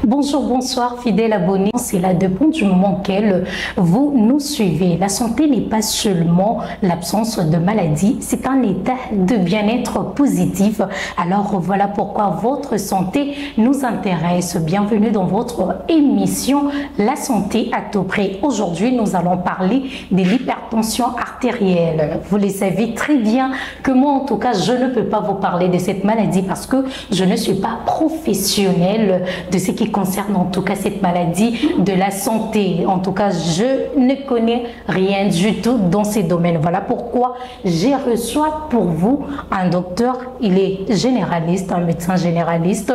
Bonjour, bonsoir, fidèles abonnés. C'est là depuis du moment auquel vous nous suivez. La santé n'est pas seulement l'absence de maladie, c'est un état de bien-être positif. Alors voilà pourquoi votre santé nous intéresse. Bienvenue dans votre émission La santé à tout prix. Aujourd'hui, nous allons parler de l'hypertension artérielle. Vous le savez très bien que moi, en tout cas, je ne peux pas vous parler de cette maladie parce que je ne suis pas professionnelle de ce qui concerne en tout cas cette maladie de la santé. En tout cas, je ne connais rien du tout dans ces domaines. Voilà pourquoi j'ai reçu pour vous un docteur. Il est généraliste, un médecin généraliste.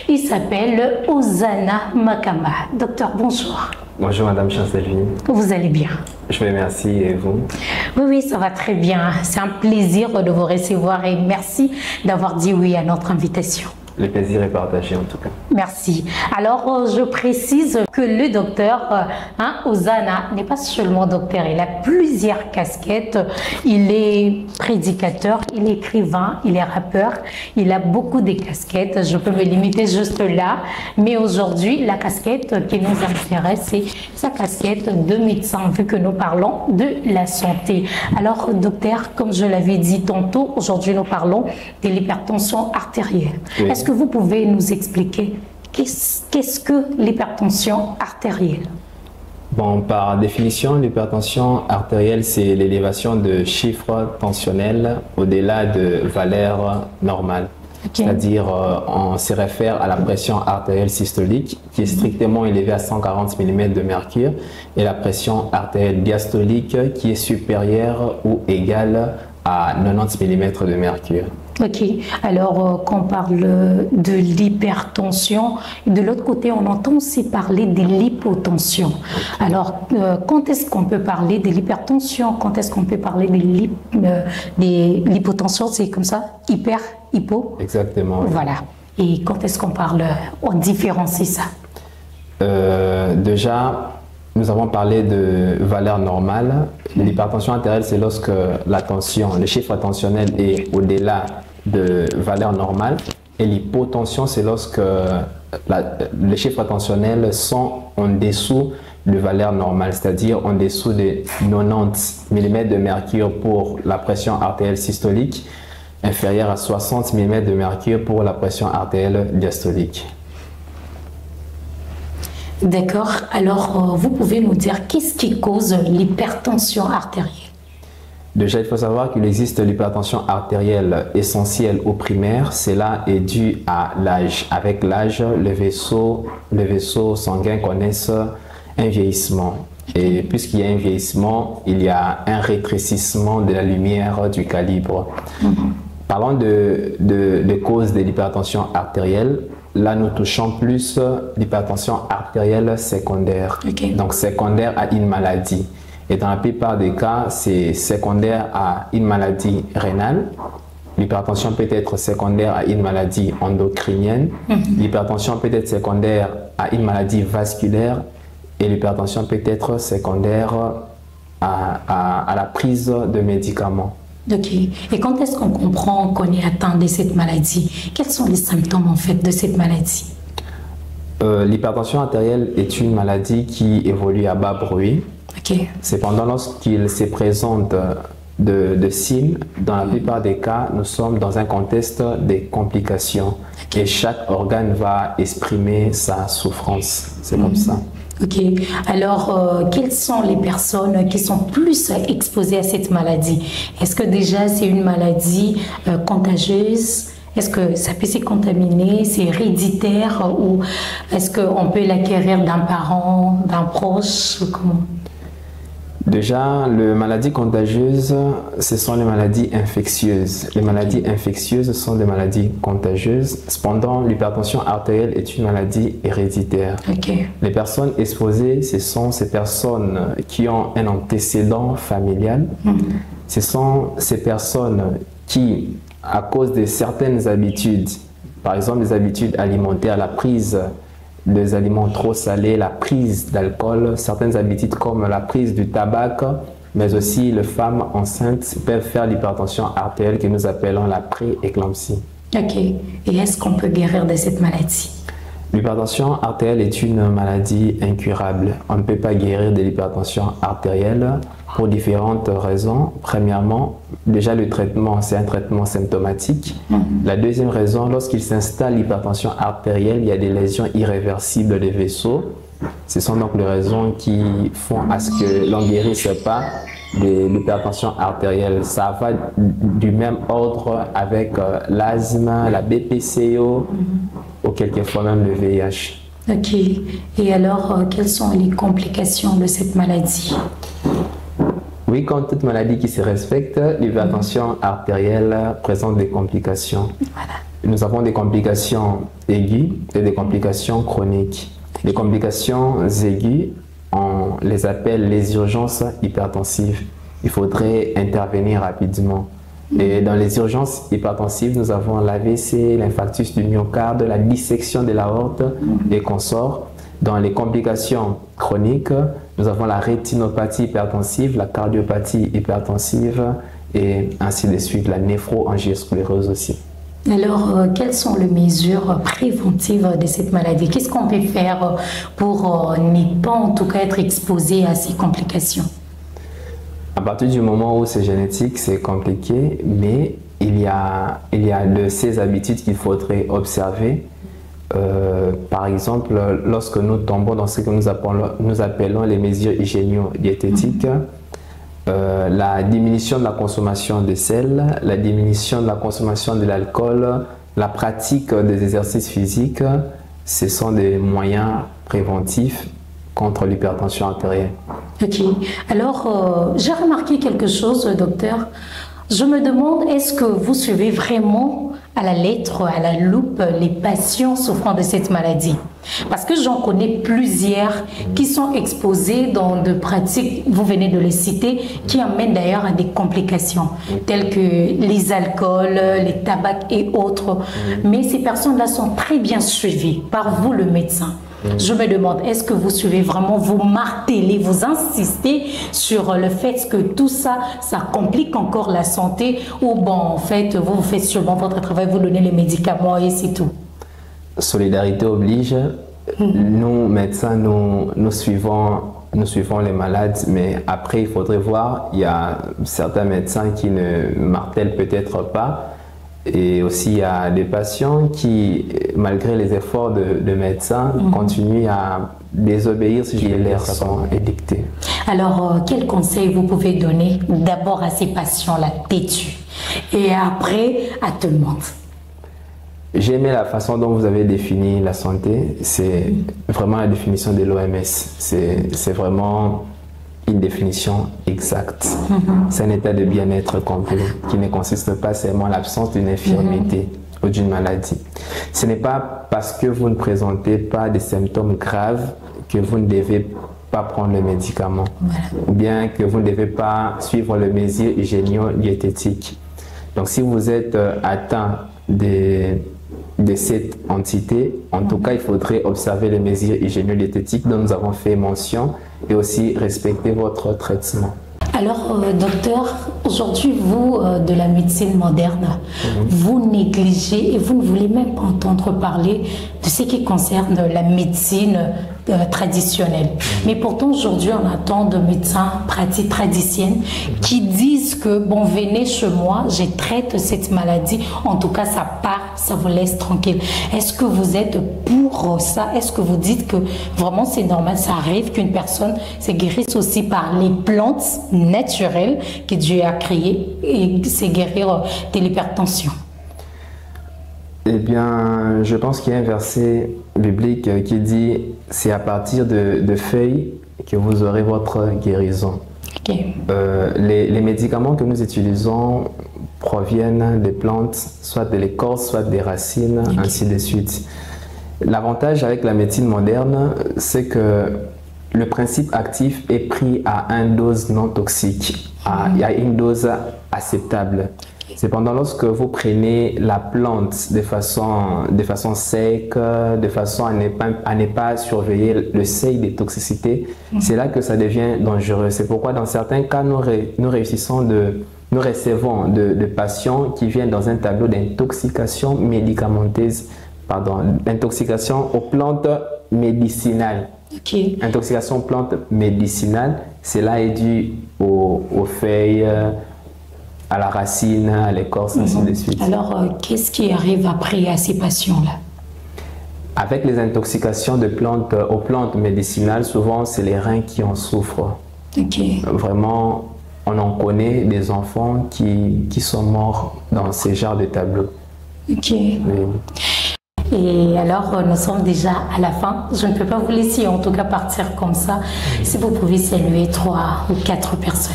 Il s'appelle Ozana Makama. Docteur, bonjour. Bonjour Madame Chancelvie. Vous allez bien? Je vais merci et vous? Oui, ça va très bien. C'est un plaisir de vous recevoir et merci d'avoir dit oui à notre invitation. Le plaisir est partagé en tout cas. Merci. Alors, je précise que le docteur Ozana n'est pas seulement docteur, il a plusieurs casquettes. Il est prédicateur, il est écrivain, il est rappeur, il a beaucoup de casquettes. Je peux me limiter juste là. Mais aujourd'hui, la casquette qui nous intéresse, c'est sa casquette de médecin, vu que nous parlons de la santé. Alors, docteur, comme je l'avais dit tantôt, aujourd'hui, nous parlons de l'hypertension artérielle. Oui. Est-ce que vous pouvez nous expliquer qu'est-ce que l'hypertension artérielle? Bon, par définition, l'hypertension artérielle, c'est l'élévation de chiffres tensionnels au-delà de valeurs normales. Okay. C'est-à-dire, on se réfère à la pression artérielle systolique qui est strictement élevée à 140 mm de mercure et la pression artérielle diastolique qui est supérieure ou égale à 90 mm de mercure. Ok, alors quand on parle de l'hypertension, de l'autre côté on entend aussi parler de l'hypotension. Okay. Alors quand est-ce qu'on peut parler de l'hypertension? Quand est-ce qu'on peut parler de l'hypotension? C'est comme ça? Hyper, hypo? Exactement. Voilà. Et quand est-ce qu'on parle, on différencie ça? Déjà, nous avons parlé de valeur normale. L'hypertension artérielle, c'est lorsque la tension, le chiffre tensionnel est au-delà de valeur normale. Et l'hypotension, c'est lorsque les chiffres tensionnels sont en dessous de valeur normale, c'est-à-dire en dessous de 90 mm de mercure pour la pression artérielle systolique, inférieure à 60 mm de mercure pour la pression artérielle diastolique. D'accord. Alors, vous pouvez nous dire qu'est-ce qui cause l'hypertension artérielle? Déjà, il faut savoir qu'il existe l'hypertension artérielle essentielle ou primaire. Cela est dû à l'âge. Avec l'âge, le vaisseau sanguin connaissent un vieillissement. Et puisqu'il y a un vieillissement, il y a un rétrécissement de la lumière du calibre. Parlons de causes de l'hypertension artérielle. Là, nous touchons plus l'hypertension artérielle secondaire. Okay. Donc, secondaire à une maladie. Et dans la plupart des cas, c'est secondaire à une maladie rénale. L'hypertension peut être secondaire à une maladie endocrinienne. L'hypertension peut être secondaire à une maladie vasculaire. Et l'hypertension peut être secondaire à la prise de médicaments. Ok. Et quand est-ce qu'on comprend qu'on est atteint de cette maladie? Quels sont les symptômes en fait de cette maladie? L'hypertension artérielle est une maladie qui évolue à bas bruit. Okay. Cependant, lorsqu'il se présente de signes, dans la plupart des cas, nous sommes dans un contexte de complications. Okay. Et chaque organe va exprimer sa souffrance. C'est comme ça. Ok. Alors, quelles sont les personnes qui sont plus exposées à cette maladie? Est-ce que déjà c'est une maladie contagieuse? Est-ce que ça peut se contaminer? C'est héréditaire? Ou est-ce qu'on peut l'acquérir d'un parent, d'un proche? Comment? Déjà, les maladies contagieuses, ce sont les maladies infectieuses. Les maladies infectieuses sont des maladies contagieuses. Cependant, l'hypertension artérielle est une maladie héréditaire. Okay. Les personnes exposées, ce sont ces personnes qui ont un antécédent familial. Ce sont ces personnes qui, à cause de certaines habitudes, par exemple les habitudes alimentaires, la prise des aliments trop salés, la prise d'alcool, certaines habitudes comme la prise du tabac, mais aussi les femmes enceintes peuvent faire l'hypertension artérielle que nous appelons la pré-éclampsie. Ok. Et est-ce qu'on peut guérir de cette maladie? L'hypertension artérielle est une maladie incurable. On ne peut pas guérir de l'hypertension artérielle pour différentes raisons. Premièrement, déjà le traitement, c'est un traitement symptomatique. La deuxième raison, lorsqu'il s'installe l'hypertension artérielle, il y a des lésions irréversibles des vaisseaux. Ce sont donc les raisons qui font à ce que l'on ne guérisse pas de l'hypertension artérielle. Ça va du même ordre avec l'asthme, la BPCO ou quelquefois même le VIH. Ok. Et alors, quelles sont les complications de cette maladie? Oui, comme toute maladie qui se respecte, l'hypertension artérielle présente des complications. Voilà. Nous avons des complications aiguës et des complications chroniques. Les complications aiguës, on les appelle les urgences hypertensives. Il faudrait intervenir rapidement. Et dans les urgences hypertensives, nous avons l'AVC, l'infarctus du myocarde, la dissection de l'aorte et consorts. Dans les complications chroniques, nous avons la rétinopathie hypertensive, la cardiopathie hypertensive et ainsi de suite, la néphroangiosclérose aussi. Alors, quelles sont les mesures préventives de cette maladie? Qu'est-ce qu'on peut faire pour ne pas en tout cas être exposé à ces complications? À partir du moment où c'est génétique, c'est compliqué, mais il y a de ces habitudes qu'il faudrait observer. Par exemple, lorsque nous tombons dans ce que nous appelons les mesures hygiéno-diététiques, la diminution de la consommation de sel, la diminution de la consommation de l'alcool, la pratique des exercices physiques, ce sont des moyens préventifs contre l'hypertension artérielle. Ok. Alors, j'ai remarqué quelque chose, docteur. Je me demande, est-ce que vous suivez vraiment à la lettre, à la loupe, les patients souffrant de cette maladie? Parce que j'en connais plusieurs qui sont exposés dans de pratiques, vous venez de les citer, qui amènent d'ailleurs à des complications, telles que les alcools, les tabacs et autres. Mais ces personnes-là sont très bien suivies par vous, le médecin. Je me demande, est-ce que vous suivez vraiment, vous martelez, vous insistez sur le fait que tout ça, ça complique encore la santé, ou bon, en fait, vous faites sûrement votre travail, vous donnez les médicaments et c'est tout? Solidarité oblige. Nous, médecins, nous suivons les malades, mais après, il faudrait voir, il y a certains médecins qui ne martèlent peut-être pas. Et aussi, il y a des patients qui, malgré les efforts de médecins, continuent à désobéir si les leur sont édictés. Alors, quels conseils vous pouvez donner d'abord à ces patients-là têtus et après à tout le monde? J'ai aimé la façon dont vous avez défini la santé. C'est vraiment la définition de l'OMS. C'est vraiment une définition exacte. C'est un état de bien-être complet qui ne consiste pas seulement à l'absence d'une infirmité ou d'une maladie. Ce n'est pas parce que vous ne présentez pas des symptômes graves que vous ne devez pas prendre le médicament, ou bien que vous ne devez pas suivre le mesure hygiéno-diététique. Donc si vous êtes atteint de cette entité, en tout cas, il faudrait observer les mesures hygiéno-diététiques dont nous avons fait mention et aussi respecter votre traitement. Alors, docteur, aujourd'hui, vous, de la médecine moderne, vous négligez et vous ne voulez même pas entendre parler de ce qui concerne la médecine traditionnelle. Mais pourtant, aujourd'hui, on attend de médecins praticiens qui disent que, bon, venez chez moi, je traite cette maladie. En tout cas, ça part, ça vous laisse tranquille. Est-ce que vous êtes pour ça? Est-ce que vous dites que vraiment c'est normal, ça arrive qu'une personne se guérisse aussi par les plantes naturelles que Dieu a créées et se guérir de l'hypertension? Eh bien, je pense qu'il y a un verset biblique qui dit « C'est à partir de feuilles que vous aurez votre guérison ». Okay. Les médicaments que nous utilisons proviennent des plantes, soit de l'écorce, soit des racines, ainsi de suite. L'avantage avec la médecine moderne, c'est que le principe actif est pris à une dose non toxique, à une dose acceptable. Cependant, lorsque vous prenez la plante de façon sec, de façon à ne pas surveiller le seuil de toxicité, c'est là que ça devient dangereux. C'est pourquoi dans certains cas, nous recevons de patients qui viennent dans un tableau d'intoxication médicamenteuse pardon, intoxication aux plantes médicinales. Ok. Intoxication aux plantes médicinales, cela est dû aux feuilles, à la racine, à l'écorce, ainsi de suite. Alors, qu'est-ce qui arrive après à ces patients-là? Avec les intoxications de plantes, aux plantes médicinales, souvent c'est les reins qui en souffrent. Ok. Vraiment, on en connaît des enfants qui sont morts dans ces genres de tableaux. Ok. Oui. Et alors, nous sommes déjà à la fin. Je ne peux pas vous laisser en tout cas partir comme ça. Si vous pouvez saluer 3 ou 4 personnes.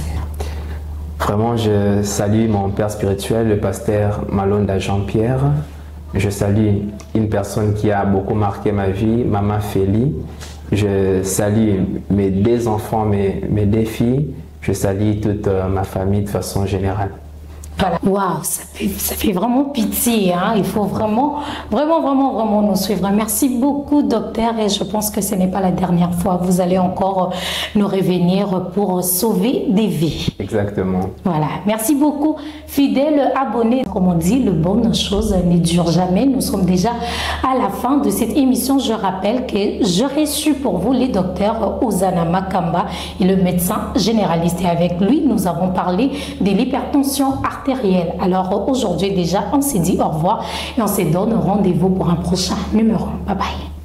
Vraiment, je salue mon père spirituel, le pasteur Malonda Jean-Pierre. Je salue une personne qui a beaucoup marqué ma vie, Maman Félie. Je salue mes 2 enfants, mes 2 filles. Je salue toute ma famille de façon générale. Voilà. Waouh, ça fait vraiment pitié, hein? Il faut vraiment nous suivre. Merci beaucoup, docteur, et je pense que ce n'est pas la dernière fois. Vous allez encore nous revenir pour sauver des vies. Exactement. Voilà. Merci beaucoup, fidèles abonnés. Comme on dit, le bonne chose ne dure jamais. Nous sommes déjà à la fin de cette émission. Je rappelle que je reçu pour vous les docteurs Ozana Makamba et le médecin généraliste. Et avec lui, nous avons parlé de l'hypertension artérielle. Alors aujourd'hui déjà, on s'est dit au revoir et on se donne rendez-vous pour un prochain numéro. Bye bye.